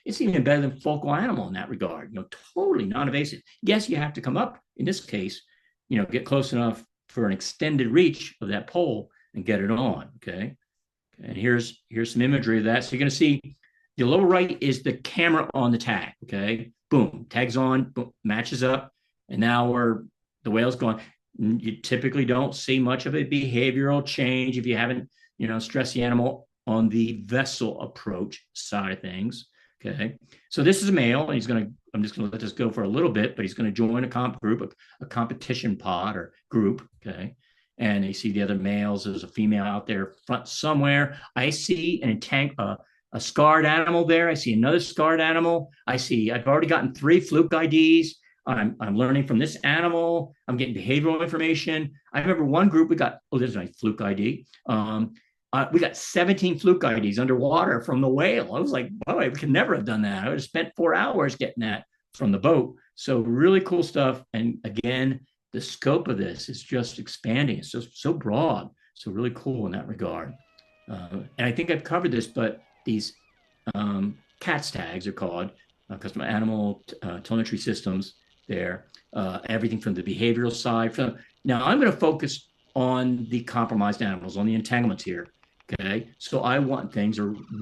[SPEAKER 1] it's even better than focal animal in that regard, totally non-invasive. Yes, you have to come up, in this case, get close enough for an extended reach of that pole and get it on, okay? And here's some imagery of that. So you're going to see the lower right is the camera on the tag, okay? Boom, tag's on, boom, matches up, and now the whale's gone. You typically don't see much of a behavioral change if you haven't, stressed the animal on the vessel approach side of things. Okay. So this is a male, and I'm just going to let this go for a little bit, but he's going to join a comp group, a competition pod or group. Okay. And you see the other males. There's a female out there front somewhere. I see a scarred animal there. I see another scarred animal. I've already gotten 3 fluke IDs. I'm learning from this animal. I'm getting behavioral information. I remember one group there's my fluke ID. We got 17 fluke IDs underwater from the whale. I was like, boy, we could never have done that. I would have spent 4 hours getting that from the boat. So really cool stuff. And again, the scope of this is just expanding. It's just so broad. So really cool in that regard. And I think I've covered this, but these CATS tags are called custom animal telemetry systems there. Everything from the behavioral side. Now I'm going to focus on the compromised animals, on the entanglements here. Okay. So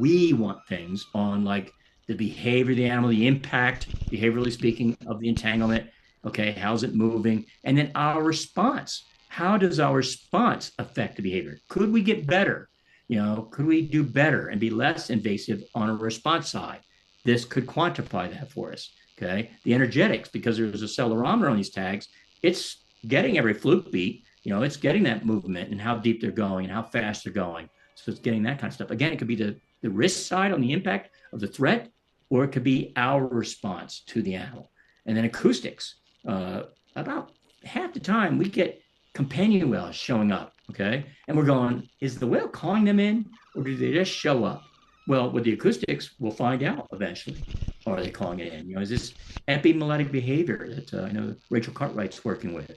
[SPEAKER 1] we want things on like the behavior of the animal, the impact, behaviorally speaking, of the entanglement. Okay. How's it moving? And then our response. How does our response affect the behavior? Could we get better? Could we do better and be less invasive on a response side? This could quantify that for us. Okay. The energetics, because there's a accelerometer on these tags, it's getting every fluke beat. It's getting that movement and how deep they're going and how fast they're going. So it's getting that kind of stuff. Again, it could be the risk side on the impact of the threat, or it could be our response to the animal. And then acoustics. About half the time we get companion whales showing up. Okay. And we're going, is the whale calling them in, or do they just show up? Well, with the acoustics, we'll find out eventually. Are they calling it in? Is this epimelodic behavior that I know Rachel Cartwright's working with?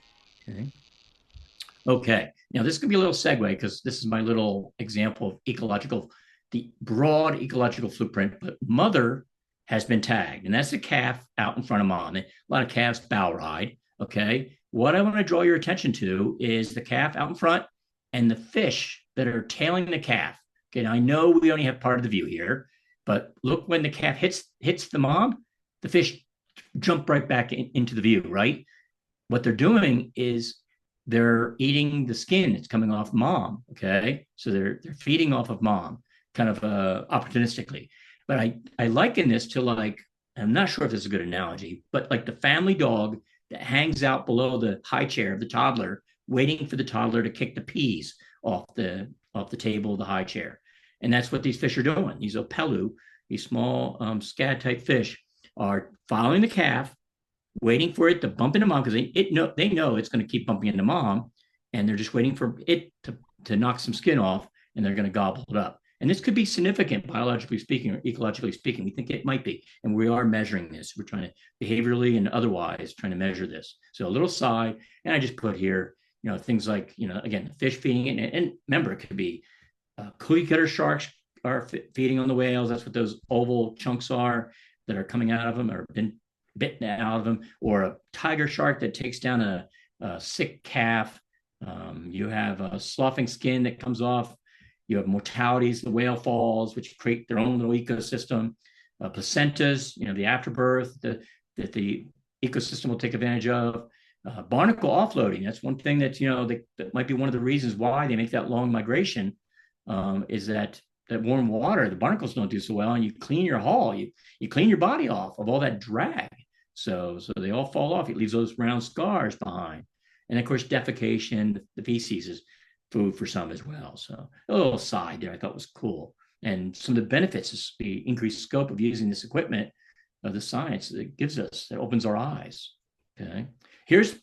[SPEAKER 1] Okay. Okay. Now this could be a little segue because this is my little example of the broad ecological footprint. But mother has been tagged, and that's the calf out in front of mom. A lot of calves bow ride. Okay. What I want to draw your attention to is the calf out in front and the fish that are tailing the calf. Okay. Now I know we only have part of the view here, but look, when the calf hits the mom, the fish jump right back into the view, right? What they're doing is they're eating the skin that's coming off mom. Okay. So they're feeding off of mom kind of opportunistically. But I liken this to like, I'm not sure if this is a good analogy, but like the family dog that hangs out below the high chair of the toddler, waiting for the toddler to kick the peas off the table of the high chair. And that's what these fish are doing. These opelu, these small scad type fish, are following the calf, waiting for it to bump into mom because they know it's going to keep bumping into mom, and they're just waiting for it to knock some skin off, and they're going to gobble it up. And this could be significant biologically speaking or ecologically speaking. We think it might be, and we are measuring this. We're trying to behaviorally and otherwise trying to measure this. So a little side, and I just put here, things like, again, fish feeding, and remember, it could be cookie cutter sharks are feeding on the whales. That's what those oval chunks are that are coming out of them or been bitten out of them, or a tiger shark that takes down a sick calf. You have a sloughing skin that comes off. You have mortalities, the whale falls, which create their own little ecosystem. Placentas, the afterbirth that the ecosystem will take advantage of. Barnacle offloading, that's one thing that, that might be one of the reasons why they make that long migration, is that warm water, the barnacles don't do so well, and you clean your hull, you clean your body off of all that drag. So they all fall off. It leaves those round scars behind. And of course, defecation, the feces is food for some as well. So a little side there I thought was cool. And some of the benefits is the increased scope of using this equipment of the science that it gives us, that opens our eyes. Okay. Here's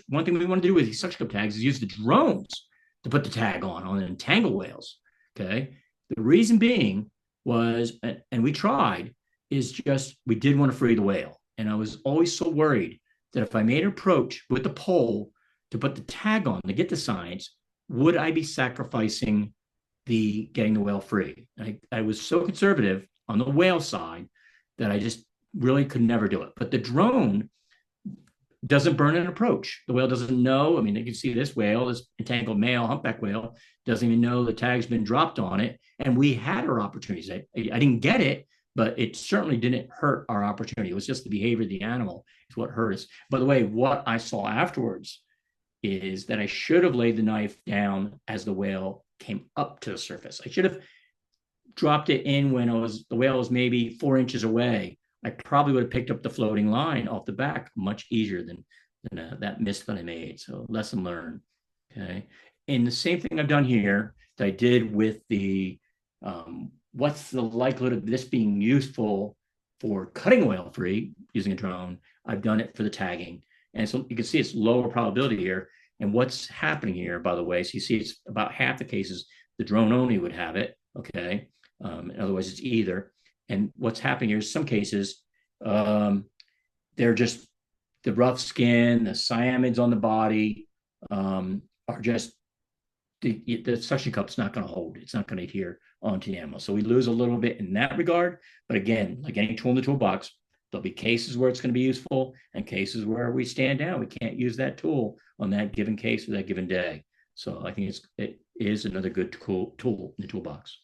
[SPEAKER 1] one thing we want to do with these suction cup tags is use the drones to put the tag on the entangled whales. Okay. The reason being was, and we tried, is just we did want to free the whale. And I was always so worried that if I made an approach with the pole to put the tag on to get the science, would I be sacrificing getting the whale free? I was so conservative on the whale side that I just really could never do it. But the drone doesn't burn an approach. The whale doesn't know. I mean, you can see this whale, this entangled male humpback whale, doesn't even know the tag's been dropped on it. And we had our opportunities. I didn't get it, but it certainly didn't hurt our opportunity. It was just the behavior of the animal is what hurt us. By the way, what I saw afterwards is that I should have laid the knife down as the whale came up to the surface. I should have dropped it in when the whale was maybe 4 inches away. I probably would have picked up the floating line off the back much easier than that miss that I made. So lesson learned. Okay. And the same thing I've done here that I did with the what's the likelihood of this being useful for cutting whale free using a drone? I've done it for the tagging. And so you can see it's lower probability here. And what's happening here, by the way, so you see it's about half the cases the drone only would have it. Okay. Otherwise, it's either. And what's happening here is some cases, they're just the rough skin, the cyanids on the body are just, the suction cup's not going to hold. It's not going to adhere onto the animal. So we lose a little bit in that regard. But again, like any tool in the toolbox, there'll be cases where it's going to be useful and cases where we stand down. We can't use that tool on that given case or that given day. So I think it is another good tool in the toolbox.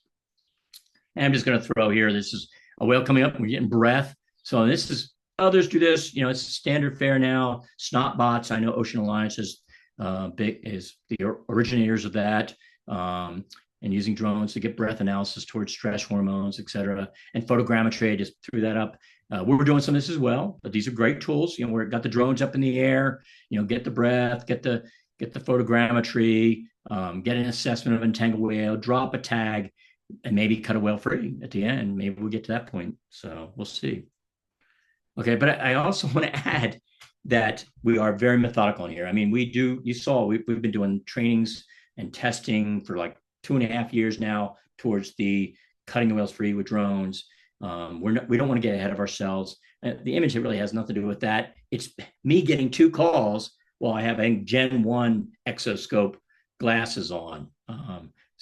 [SPEAKER 1] And I'm just going to throw here, this is a whale coming up, we're getting breath. So this is, others do this, it's standard fare now. Snot bots, I know Ocean Alliance is the originators of that, and using drones to get breath analysis towards stress hormones, et cetera. And photogrammetry, I just threw that up. We're doing some of this as well, but these are great tools. We've got the drones up in the air, get the breath, get the photogrammetry, get an assessment of entangled whale, drop a tag, and maybe cut a whale free at the end. Maybe we'll get to that point. So we'll see. Okay, but I also want to add that we are very methodical in here. I mean, you saw, we've been doing trainings and testing for like 2.5 years now towards the cutting the whales free with drones. We don't want to get ahead of ourselves. The image, it really has nothing to do with that. It's me getting 2 calls while I have a Gen 1 exoscope glasses on.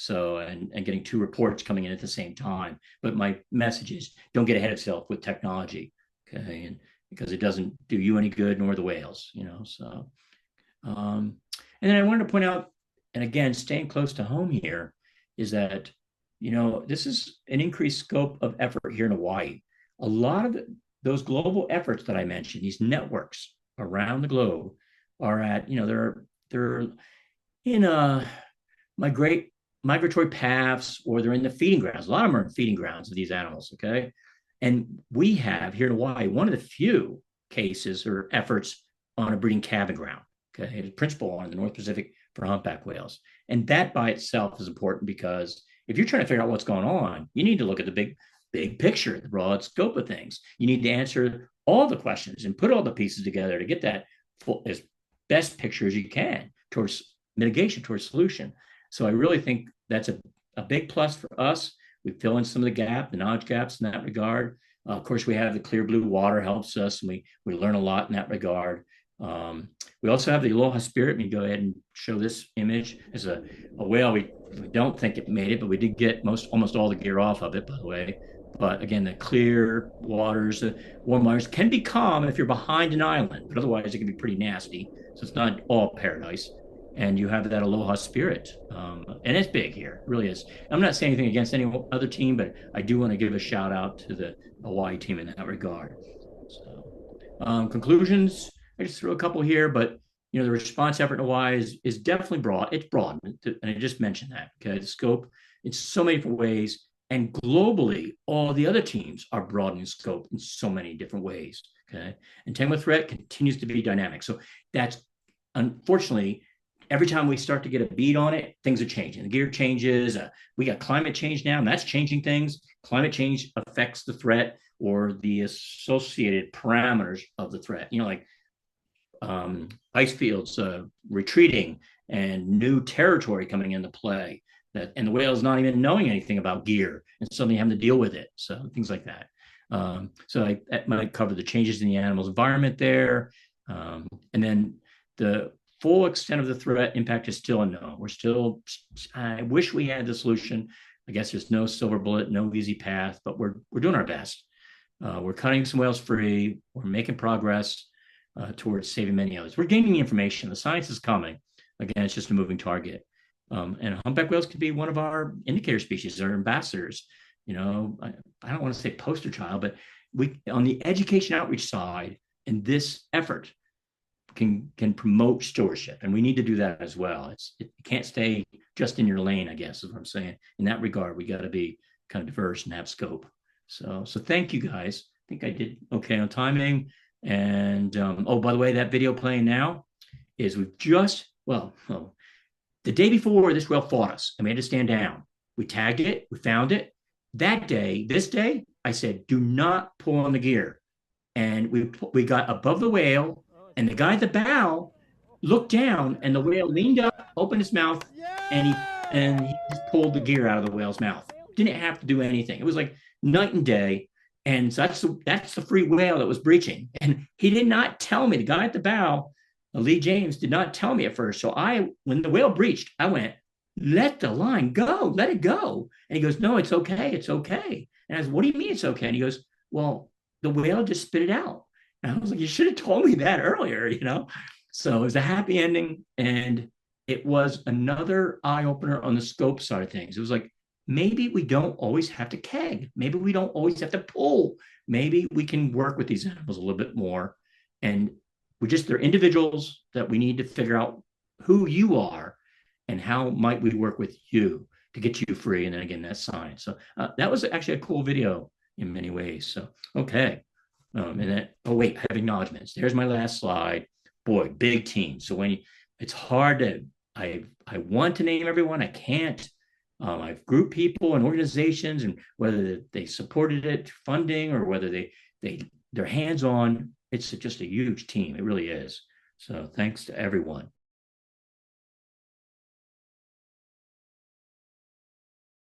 [SPEAKER 1] And getting 2 reports coming in at the same time. But my message is don't get ahead of yourself with technology, okay? And because it doesn't do you any good nor the whales, so. And then I wanted to point out, and again, staying close to home here, is that, this is an increased scope of effort here in Hawaii. A lot of those global efforts that I mentioned, these networks around the globe are at, they're in migratory paths, or they're in the feeding grounds. A lot of them are in feeding grounds of these animals, okay? And we have here in Hawaii one of the few cases or efforts on a breeding calving ground, okay? It's principal on the North Pacific for humpback whales. And that by itself is important because if you're trying to figure out what's going on, you need to look at the big picture, the broad scope of things. You need to answer all the questions and put all the pieces together to get that as best picture as you can towards mitigation, towards solution. So I really think that's a big plus for us. We fill in some of the knowledge gaps in that regard. Of course, we have the clear blue water helps us, and we learn a lot in that regard. We also have the aloha spirit. Let me go ahead and show this image as a whale. We don't think it made it, but we did get almost all the gear off of it, by the way. But again, the clear waters, the warm waters can be calm if you're behind an island, but otherwise it can be pretty nasty. So it's not all paradise. And you have that aloha spirit. And it's big here, it really is. I'm not saying anything against any other team, but I do want to give a shout out to the Hawaii team in that regard. So conclusions, I just threw a couple here, but the response effort in Hawaii is definitely broad. It's broad, and I just mentioned that. Okay, the scope, it's so many different ways, and globally, all the other teams are broadening scope in so many different ways. Okay, entanglement threat continues to be dynamic. So that's unfortunately, every time we start to get a beat on it, things are changing. The gear changes. We got climate change now, and that's changing things. Climate change affects the threat or the associated parameters of the threat. Like ice fields retreating and new territory coming into play. And the whale's not even knowing anything about gear and suddenly having to deal with it. So things like that. So that might cover the changes in the animal's environment there. And then the full extent of the threat impact is still unknown. I wish we had the solution. I guess there's no silver bullet, no easy path, but we're doing our best. We're cutting some whales free. We're making progress towards saving many others. We're gaining the information. The science is coming. Again, it's just a moving target. And humpback whales could be one of our indicator species, our ambassadors. I don't want to say poster child, but on the education outreach side in this effort, can promote stewardship, and we need to do that as well. It can't stay just in your lane, I guess is what I'm saying. In that regard, we got to be kind of diverse and have scope. So thank you guys. I think I did okay on timing. And oh, by the way, that video playing now is we've just the day before this whale fought us and we had to stand down. We tagged it, we found it. That day, this day, I said, do not pull on the gear. And we got above the whale, and the guy at the bow looked down, and the whale leaned up, opened his mouth, and he just pulled the gear out of the whale's mouth. Didn't have to do anything. It was like night and day. And so that's the free whale that was breaching. And he did not tell me. The guy at the bow, Lee James, did not tell me at first. So when the whale breached, I went, let the line go, let it go. And he goes, no, it's okay, it's okay. And I was, what do you mean it's okay? And he goes, well, the whale just spit it out. And I was like, you should have told me that earlier, you know? So it was a happy ending. And it was another eye opener on the scope side of things. It was like, maybe we don't always have to keg. Maybe we don't always have to pull. Maybe we can work with these animals a little bit more. And they're individuals that we need to figure out who you are and how might we work with you to get you free. And then again, that's science. So that was actually a cool video in many ways. So, okay. And then, oh wait, I have acknowledgements. There's my last slide. Boy, big team. So it's hard to, I want to name everyone. I can't. I've grouped people and organizations, and whether they supported it, funding, or whether they're hands-on. It's just a huge team. It really is. So thanks to everyone.